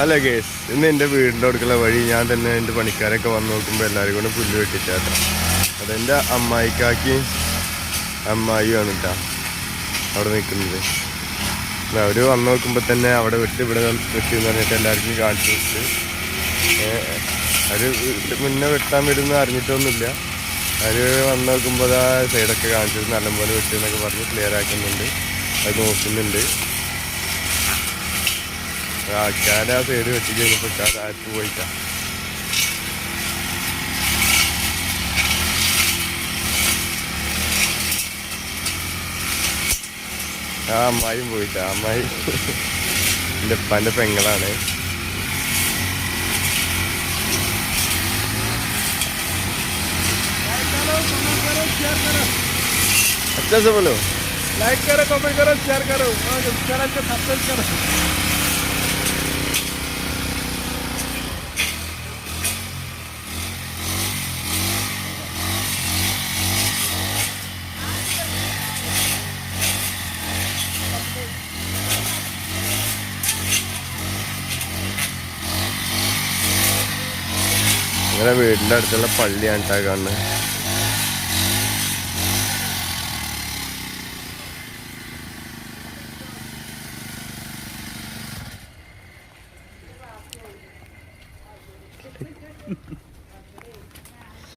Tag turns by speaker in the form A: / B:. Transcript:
A: അല്ല കേസ് ഇന്ന് എൻ്റെ വീടിൻ്റെ അടുക്കള വഴി ഞാൻ തന്നെ എൻ്റെ പണിക്കാരൊക്കെ വന്ന് നോക്കുമ്പോൾ എല്ലാവരും കൂടെ പുല്ല് വെട്ടിച്ചാട്ടാ. അതെൻ്റെ അമ്മായിക്കാക്കി അമ്മായിയാണ് കേട്ടാ അവിടെ നിൽക്കുന്നത്. അവർ വന്ന് നോക്കുമ്പോൾ തന്നെ അവിടെ വെട്ടി ഇവിടെ വെട്ടി എന്ന് പറഞ്ഞിട്ട് എല്ലാവർക്കും കാണിച്ചു കൊടുത്ത് അവർ മുന്നേ വെട്ടാൻ വരുമെന്ന് അറിഞ്ഞിട്ടൊന്നുമില്ല. അവർ വന്ന് നോക്കുമ്പോൾ ആ സൈഡൊക്കെ കാണിച്ചത് നല്ലപോലെ വെട്ടി എന്നൊക്കെ പറഞ്ഞ് ക്ലിയർ ആക്കുന്നുണ്ട്. അത് നോക്കുന്നുണ്ട്. ആൾക്കാർ ആ സൈഡ് വെട്ടി കഴിഞ്ഞപ്പോൾ ആർക്ക് പോയിട്ടാ. ആ അമ്മായിയും പോയിട്ടാ. അമ്മായി എൻ്റെ ഉപ്പാൻ്റെ പെങ്ങളാണ്. अच्छा से बोलो,
B: लाइक करो, कमेंट करो, शेयर करो और चैनल को सब्सक्राइब करो.
A: അങ്ങനെ വീടിൻ്റെ അടുത്തുള്ള പള്ളിയാണ് കേട്ടോ കാണുന്നത്.